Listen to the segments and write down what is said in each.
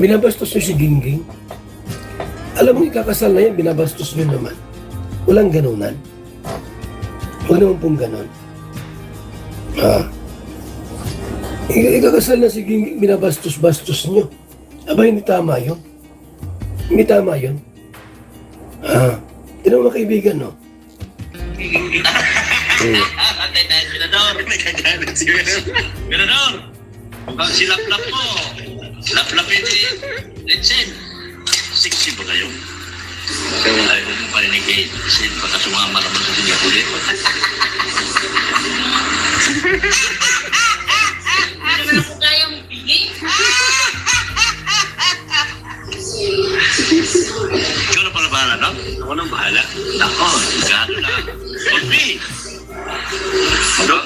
Binabastos nyo si Gingging. Alam mo, ikakasal na yan, binabastos nyo naman. Walang ganunan. Huwag naman pong ganon. Ikakasal na si Gingging, binabastos-bastos nyo. Aba, hindi tama yun. Hindi tama yun. Tinan mo mga kaibigan, no? Antay tayo, Senador. Nagkagalit si Senador. Mukhang silap-lap mo. Silap-lapin si Letsen. Sexy ba kayo? Ayaw ko yung parinig kay Sen. Baka sumama naman sa sinya ulit. Ano na po kayong piging? Ikaw na pala bahala, no? Ako nang bahala. Nako, gano lang. Pag-me! Ano?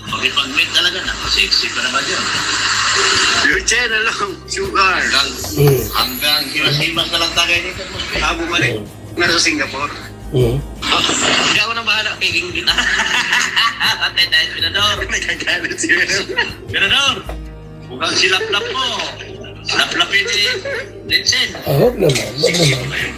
Pag-ipag-meet talaga, napasexy pa naman yun. Your channel lang, sugar. Hanggang himas-himas na lang tagay dito. Bumalik. Nasa Singapore. Hindi ako nang bahala, piging kita. Antay tayo, Senador. Nagkagalit si Senador. Mukhang silap-lap mo. Silap-lapin si Letsen. Huwag naman, huwag naman.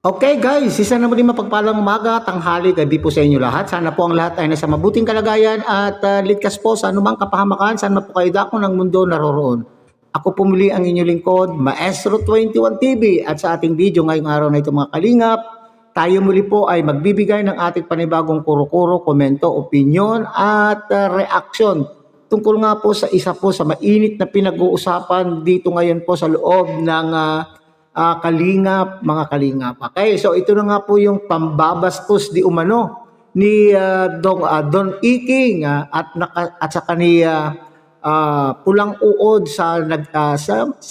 Okay guys, isa na muli mapagpalang umaga, tanghali, gabi po sa inyo lahat. Sana po ang lahat ay nasa mabuting kalagayan at ligtas po sa anumang kapahamakan. Saan po kayo dako ng mundo naroroon. Ako po muli ang inyong lingkod, Maestro 21 TV. At sa ating video ngayong araw na ito mga kalingap, tayo muli po ay magbibigay ng ating panibagong kuro-kuro, komento, opinion at reaction. Tungkol nga po sa isa po sa mainit na pinag-uusapan dito ngayon po sa loob ng kalingap, mga kalingap. Okay, so ito na nga po yung pambabastos di umano ni Don Iking at saka ni pulang uod sa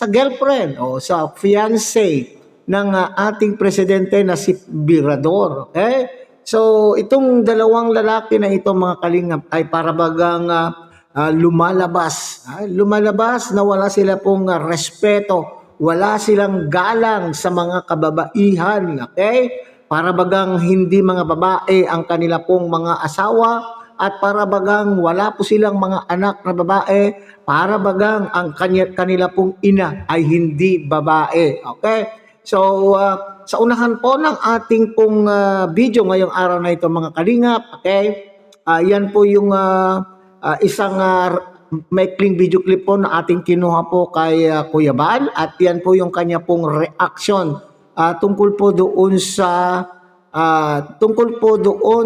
girlfriend o sa fiancé ng ating presidente na si Virador. Okay? So itong dalawang lalaki na ito mga kalingap ay para bagang lumalabas na wala sila pong respeto. Wala silang galang sa mga kababaihan, okay? Para bagang hindi mga babae ang kanila pong mga asawa at para bagang wala po silang mga anak na babae, para bagang ang kanila pong ina ay hindi babae, okay? So, sa unahan po ng ating pong video ngayong araw na ito mga kalingap, okay? Yan po yung isang maikling video clip po na ating kinuha po kay Kuya Bal at yan po yung kanya pong reaction tungkol po doon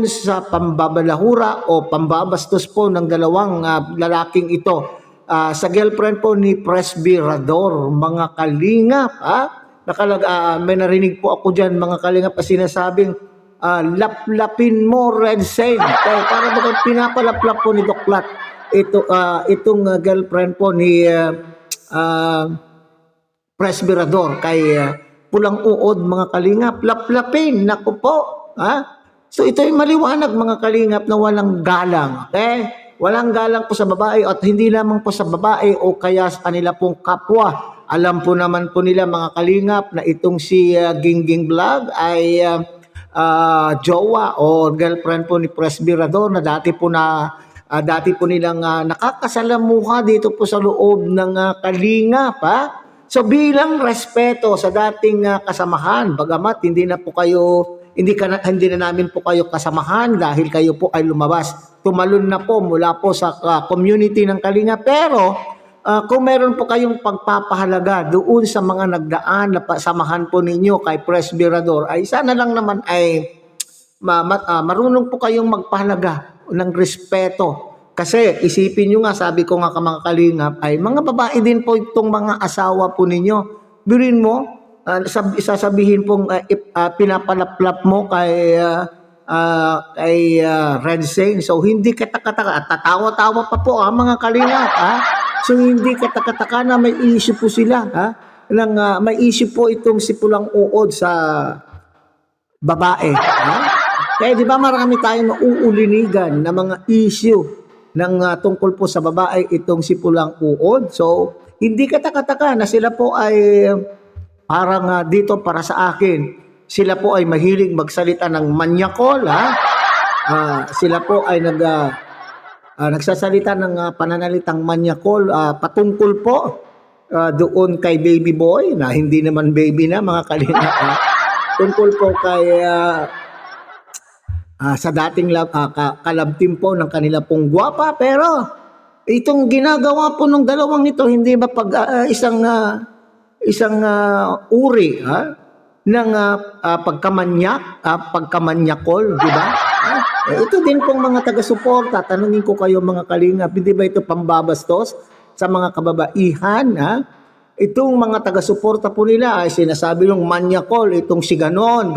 sa pambabalahura o pambabastos po ng dalawang lalaking ito sa girlfriend po ni Presbyrador mga kalingap. May narinig po ako dyan mga kalingap na sinasabing laplapin mo Red Saint. Para bagang pinapalaplap po ni Doklat itong girlfriend po ni Presbyrador kay pulang uod mga kalingap, laplapin, naku po. So ito ay maliwanag mga kalingap na walang galang, okay? Walang galang po sa babae at hindi lamang po sa babae o kaya sa kanila pong kapwa. Alam po naman po nila mga kalingap na itong si Gingging Vlog ay jowa o girlfriend po ni Presbyrador na dati po nilang nakakasalamuha dito po sa loob ng kalingap. So bilang respeto sa dating kasamahan, bagamat hindi na namin po kayo kasamahan dahil kayo po ay lumabas. Tumalon na po mula po sa community ng kalingap. Pero kung meron po kayong pagpapahalaga doon sa mga nagdaan na samahan po ninyo kay Presbyrador, ay sana lang naman ay marunong po kayong magpahalaga ng respeto. Kasi isipin nyo nga, sabi ko nga mga kalingap, ay mga babae din po itong mga asawa po ninyo. Birin mo, sasabihin pong pinapalaplap mo kay Red Saint. So hindi katakataka, tatawa-tawa pa po mga kalingap. So hindi katakataka na may issue po sila. May issue po itong si pulang uod sa babae. Kaya di ba marami tayong nauulinigan na mga issue ng tungkol po sa babae itong si pulang uod. So, hindi katakataka na sila po ay parang dito para sa akin, sila po ay mahilig magsalita ng manyakol. Sila po ay nagsasalita ng pananalitang manyakol patungkol po doon kay baby boy na hindi naman baby na mga kalingap. Tungkol po kay sa dating kalab team po ng kanila pong gwapa, pero itong ginagawa po ng dalawang ito, hindi ba isang uri ng pagkamanyakol, di ba? Ito din pong mga taga-suporta, tanungin ko kayo mga kalingap, hindi ba ito pambabastos sa mga kababaihan? Itong mga taga-suporta po nila ay sinasabi yung manyakol, itong si ganon,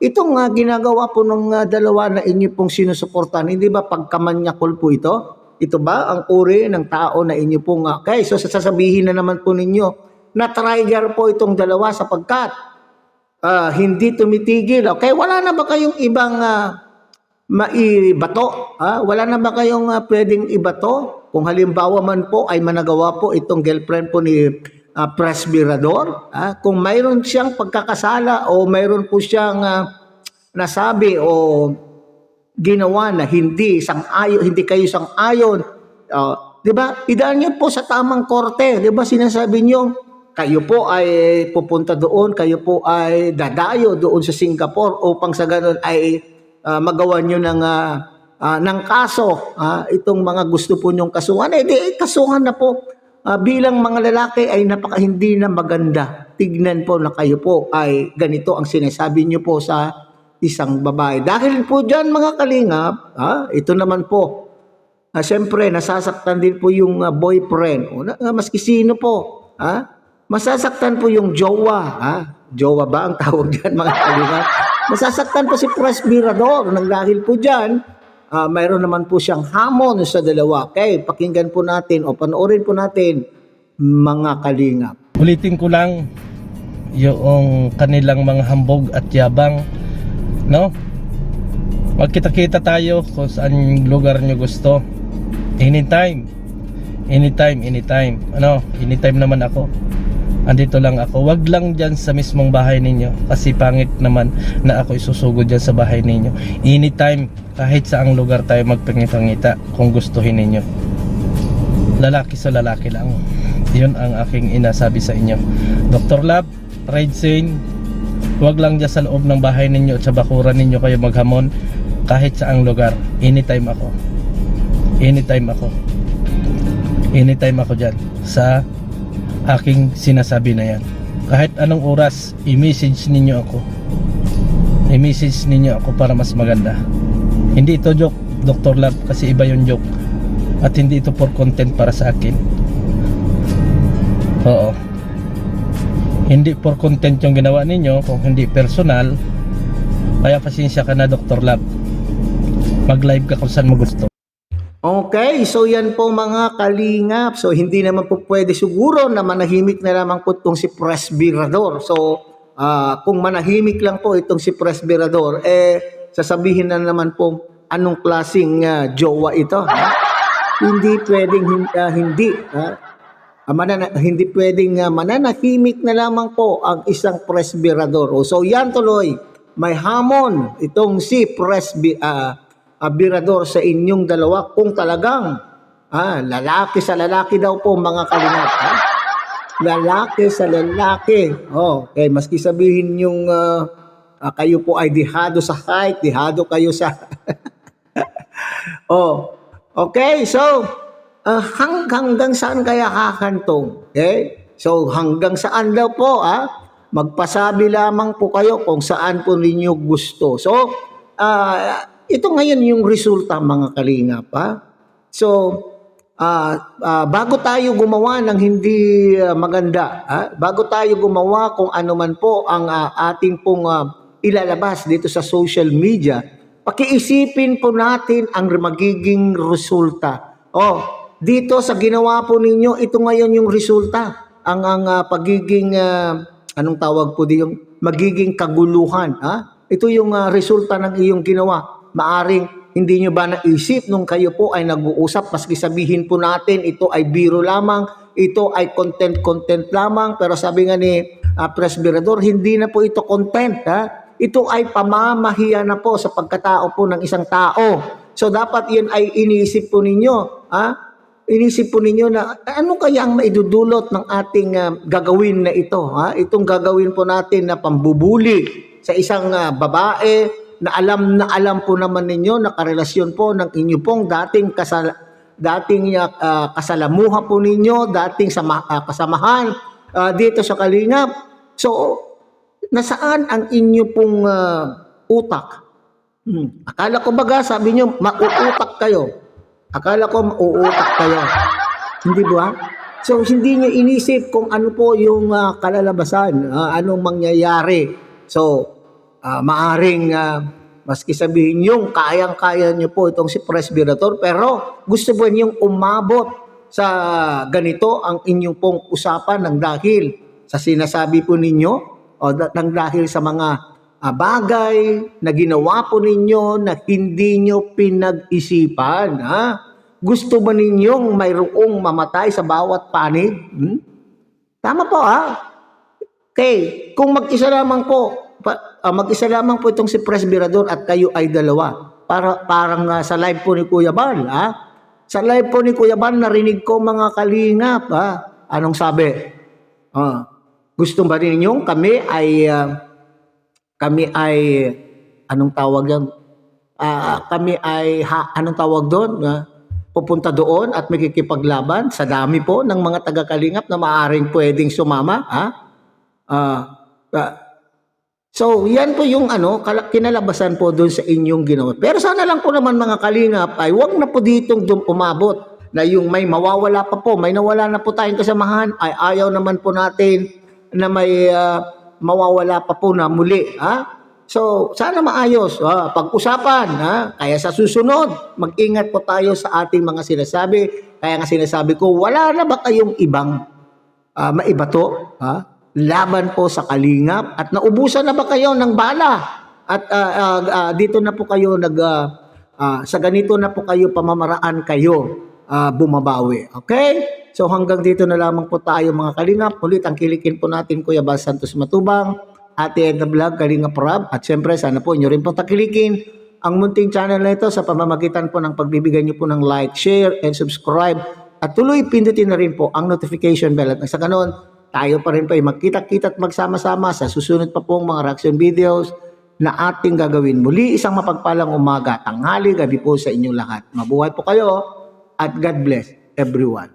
itong ginagawa po ng dalawa na inyo pong sinusuportahan, hindi ba pagkamanyakol po ito? Ito ba ang uri ng tao na inyo pong okay, so sasabihin na naman po ninyo na trigger po itong dalawa sapagkat hindi tumitigil. Okay, wala na ba kayong ibang maibato? Wala na ba kayong pwedeng ibato? Kung halimbawa man po ay managawa po itong girlfriend po ni Presbyrador, kung mayroon siyang pagkakasala o mayroon po siyang nasabi o ginawa na hindi kayo sang-ayon, di ba? Idaan niyo po sa tamang korte, di ba? Sinasabi niyo kayo po ay pupunta doon, kayo po ay dadayo doon sa Singapore upang sa ganun ay magawa niyo ng kaso, itong mga gusto po niyong kasuhan, kasuhan na po. Bilang mga lalaki ay hindi na maganda. Tignan po na kayo po ay ganito ang sinasabi niyo po sa isang babae. Dahil po dyan mga kalingap, ito naman po, siyempre nasasaktan din po yung boyfriend, maski sino po, masasaktan po yung jowa, jowa ba ang tawag dyan mga kalingap? Masasaktan po si Presbyrador dahil po dyan, mayroon naman po siyang hamon sa dalawa. Okay, pakinggan po natin o panoorin po natin mga kalingap. Ulitin ko lang yung kanilang mga hambog at yabang, no? Magkita-kita tayo kung saan yung lugar nyo gusto. Anytime naman ako. Andito lang ako. Wag lang dyan sa mismong bahay ninyo, kasi pangit naman na ako isusugod dyan sa bahay ninyo. Anytime, kahit saang lugar tayo magpangita kung gustuhin ninyo. Lalaki sa lalaki lang. Yun ang aking inasabi sa inyo. Dr. Lab, Ride Sane, wag lang dyan sa loob ng bahay ninyo at sa bakuran ninyo kayo maghamon. Kahit saang lugar, anytime ako dyan sa aking sinasabi na yan. Kahit anong oras, i-message ninyo ako para mas maganda. Hindi ito joke, Dr. Lab, kasi iba yung joke, at hindi ito for content para sa akin. Oo, hindi for content yung ginawa ninyo, kung hindi personal. Kaya pasensya ka na, Dr. Lab, mag live ka kung saan mo gusto. Okay, so yan po mga kalingap. So hindi naman po pwede siguro na manahimik na lamang po itong si Presbyrador. So kung manahimik lang po itong si Presbyrador, sasabihin na naman po anong klaseng jowa ito. Hindi pwedeng hindi pwedeng mananahimik na lamang po ang isang Presbyrador. So yan tuloy, may hamon itong si Presbyrador sa inyong dalawa kung talagang lalaki sa lalaki daw po mga kalingap. Lalaki sa lalaki. Okay, maski sabihin yung kayo po ay dihado sa height, dihado kayo sa okay, so hanggang saan kaya kakantong? Okay? So hanggang saan daw po magpasabi lamang po kayo kung saan po ninyo gusto. So ito ngayon yung resulta mga kalingap. So bago tayo gumawa ng hindi maganda, bago tayo gumawa kung ano man po ang ating pong ilalabas dito sa social media, pakiisipin po natin ang magiging resulta. Dito sa ginawa po ninyo, ito ngayon yung resulta. Ang pagiging, anong tawag po dito, magiging kaguluhan. Ito yung resulta ng iyong ginawa. Maaring hindi nyo ba naisip nung kayo po ay nag-uusap, maski sabihin po natin ito ay biro lamang, ito ay content lamang, pero sabi nga ni Presbyrador, hindi na po ito content. Ito ay pamamahiya na po sa pagkatao po ng isang tao. So dapat yan ay iniisip po ninyo. inisip po ninyo na ano kaya ang maidudulot ng ating gagawin na ito? Itong gagawin po natin na pambubuli sa isang babae na alam po naman ninyo na karelasyon po ng inyo pong dating kasalamuha po ninyo, dating kasamahan dito sa Kalingap. So, nasaan ang inyo pong utak? Akala ko baga, sabi nyo, mauutak kayo. Akala ko mauutak kayo. Hindi ba? So, hindi nyo inisip kung ano po yung kalalabasan, anong mangyayari. So, maaring maski sabihin yung kayang-kaya nyo po itong si Presbyrator, pero gusto ba niyong umabot sa ganito ang inyong pong usapan ng dahil sa sinasabi po ninyo o ng dahil sa mga bagay na ginawa po ninyo na hindi nyo pinag-isipan. Gusto ba ninyong mayroong mamatay sa bawat panig? Tama po Okay, kung mag-isa lamang po itong si Presbyrador at kayo ay dalawa. Parang sa live po ni Kuya Bal, Sa live po ni Kuya Bal, narinig ko mga kalingap, Anong sabi? Gusto ba ninyong kami ay anong tawag yan? Anong tawag doon? Pupunta doon at makikipaglaban sa dami po ng mga taga-kalingap na maaaring pwedeng sumama. So, yan po yung kinalabasan po doon sa inyong ginawa. Pero sana lang po naman mga kalingap ay wag na po ditong umabot na yung may mawawala pa po, may nawala na po tayong kasamahan, ay ayaw naman po natin na may mawawala pa po na muli. So, sana maayos. Pag-usapan. Kaya sa susunod, mag-ingat po tayo sa ating mga sinasabi. Kaya nga sinasabi ko, wala na ba kayong ibang maibato? Laban po sa Kalingap. At naubusan na ba kayo ng bala? At dito na po kayo sa ganito na po kayo pamamaraan kayo bumabawi. Okay? So hanggang dito na lamang po tayo mga Kalingap. Ulit ang kilikin po natin Kuya Bal Santos Matubang, Ate Edna Vlog, Kalingap Rab, at syempre sana po inyo rin po takilikin ang munting channel na ito sa pamamagitan po ng pagbibigay niyo po ng like, share, and subscribe. At tuloy pindutin na rin po ang notification bell. At sa ganon, tayo pa rin po ay magkita-kita at magsama-sama sa susunod pa pong mga reaction videos na ating gagawin. Muli isang mapagpalang umaga, tanghali, gabi po sa inyong lahat. Mabuhay po kayo at God bless everyone.